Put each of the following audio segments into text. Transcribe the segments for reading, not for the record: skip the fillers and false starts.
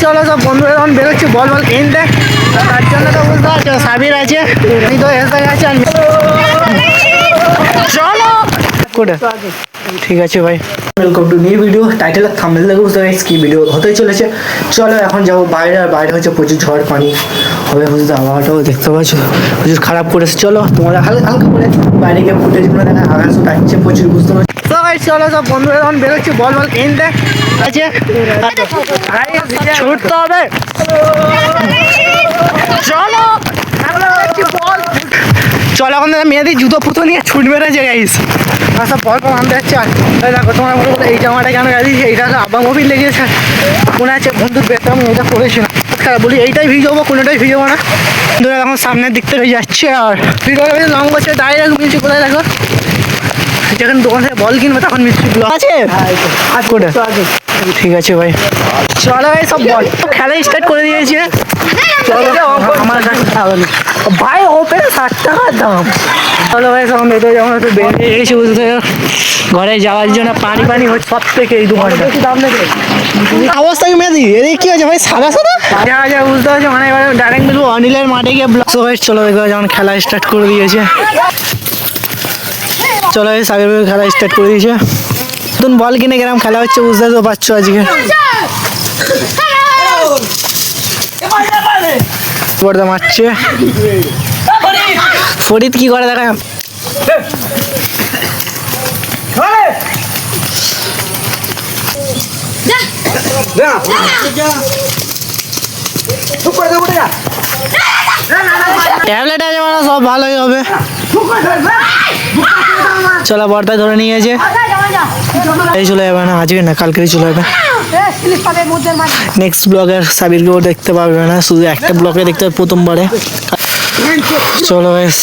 চলো সব বন্ধুরা যখন বেরোচ্ছি বল বল কিনতে, তার জন্য তো বুঝতে পারছো সাবির আছে, তুই তো এসে গেছে। চলো কোটে, ঠিক আছে ভাই। Welcome to new video. Title আর থাম্বনেল দেখে বুঝতে পারছি কি ভিডিও হতে চলেছে। চলো এখন যাবো বাইরে, আর বাইরে হচ্ছে প্রচুর ঝড় পানি হবে, বুঝতে আবহাওয়াটাও দেখতে পাচ্ছ প্রচুর খারাপ করেছে। চলো তোমাদের হালকা হালকা করে বাইরে গিয়ে ফুটেজগুলো দেখা, আকাশও ডাকছে প্রচুর, বুঝতে পারছি। তো ভাই চলো সব বন্ধুরা যখন বেরোচ্ছি বল বল কিনতে আছে, ছুটতে হবে। চলো চলো এখন মেয়েদের জুতো পুতো নিয়ে ছুটবে না যে গাইস, আর সব বল কম আনতে যাচ্ছে। আর দেখো তোমরা বলো এই জামাটা কেন গাড়ি, এইটা তো আব্বা মোবিল লেগেছে, মনে আছে বন্ধুর বেতে আমি এটা পড়েছিলাম। বলি এইটাই ভিজবো, কোনোটাই ভিজবো না। ধরে এখন সামনের দিক থেকে যাচ্ছে, আর ভিডিও লং করছে দাঁড়িয়ে রাখো। মিষ্টি কোথায় দেখো, যখন দোকান থেকে বল কিনবো তখন মিষ্টি আছে। ঠিক আছে ভাই, চলো ভাই সব বল খেলা স্টার্ট করে দিয়েছে। আমার ভাই ওপেন 60 টাকার দাম। চলো ভাই সব মেয়েদের যেমন একটু বেরিয়ে গেছি, বুঝতে ঘরে যাওয়ার জন্য পানি পানি হচ্ছে সব থেকে এই দোকানটা। অবস্থা কি মেয়েদি এদিকে কি হয়েছে ভাই, সাদা সাদা দেখা যায়, বুঝতে পারছো। মানে এবার ডাইরেক্ট বলবো অনিলের মাঠে গিয়ে ব্লগ। ভাই চলো দেখো যেমন খেলা স্টার্ট করে দিয়েছে। চলো ভাই সাগর খেলা স্টার্ট করে দিয়েছে। নতুন বল কিনে গেলাম, খেলা হচ্ছে, বুঝতে তো পারছো আজকে। পর্দা মারছে ফরিদ, কি করে দেখা ট্যাবলেট আছে মানে সব ভালোই হবে। চলো বর্দা ধরে নিয়েছে, এই চলে যাবে না আজকে, না কালকেই চলে যাবে। নেক্সট ব্লগে সাবিরকেও দেখতে পারবে না, শুধু একটা ব্লগে দেখতে হবে প্রথমবারে। চলো বেশ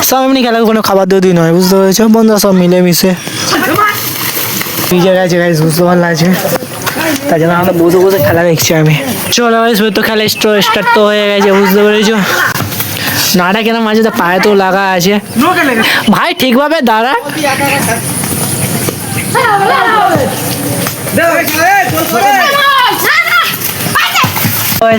সব এমনি খেলা, কোনো খাবার দিয়ে নয়, বুঝতে পেরেছো বন্ধুরা, সব মিলেমিশে নিজের কাছে গাইস, বুঝতে পারলাম আছে, তার জন্য আমরা বসে বসে খেলা দেখছি আমি। চলো গাইস তো খেলা স্টার্ট তো হয়ে গেছে, বুঝতে পেরেছো। নাটা কেন মাঝে তো পায়ে তো লাগা আছে ভাই, ঠিকভাবে দাঁড়া।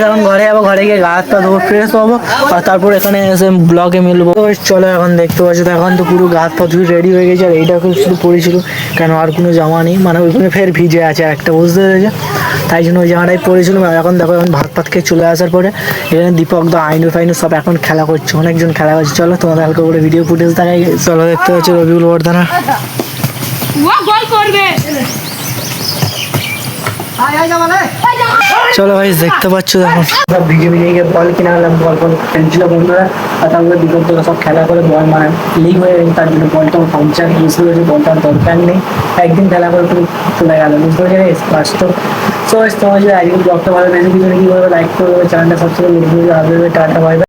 এখন ঘরে যাবো, ঘরে গিয়ে গা হাত পা ধোবো, ফ্রেশ হবো, আর তারপর এখানে এসে ব্লগে মিলবো। চলো এখন দেখতে পাচ্ছি তো এখন তো পুরো গা হাত পা ধুয়ে রেডি হয়ে গেছে, আর এইটা শুধু পরেছিল কেন, আর কোনো জামা নেই, মানে ওইখানে ফের ভিজে আছে একটা, বুঝতে পেরেছে, তাই জন্য ওই জামাটাই পরেছিলাম। এখন দেখো এখন ভাত ফাত খেয়ে চলে আসার পরে এখানে দীপক দা আইনু ফাইনু সব এখন খেলা করছে, অনেকজন খেলা করছে। চলো তোমাদের হালকা করে ভিডিও ফুটেজ দেখাই। চলো দেখতে পাচ্ছি রবিউল বর্ধনা চলো ভাই দেখতে পাচ্ছ, দেখো সব ভিজে ভিজে গিয়ে বল কিনে আনলাম, বল বল খেলছিল বন্ধুরা, আর তারপরে বিগত সব খেলা করে বল মানে লিগ হয়ে গেছে, তার জন্য বলটা পাংচার বুঝতে পেরেছি, বলটার দরকার নেই, একদিন খেলা করে তুমি চলে গেল, বুঝতে পেরেছি স্পষ্ট। সো তোমার যদি আজকে ব্লগটা ভালো লেগেছে, কিছু কি করবে, লাইক করবে, চ্যানেলটা সাবস্ক্রাইব করবে, টাটা বাই বাই।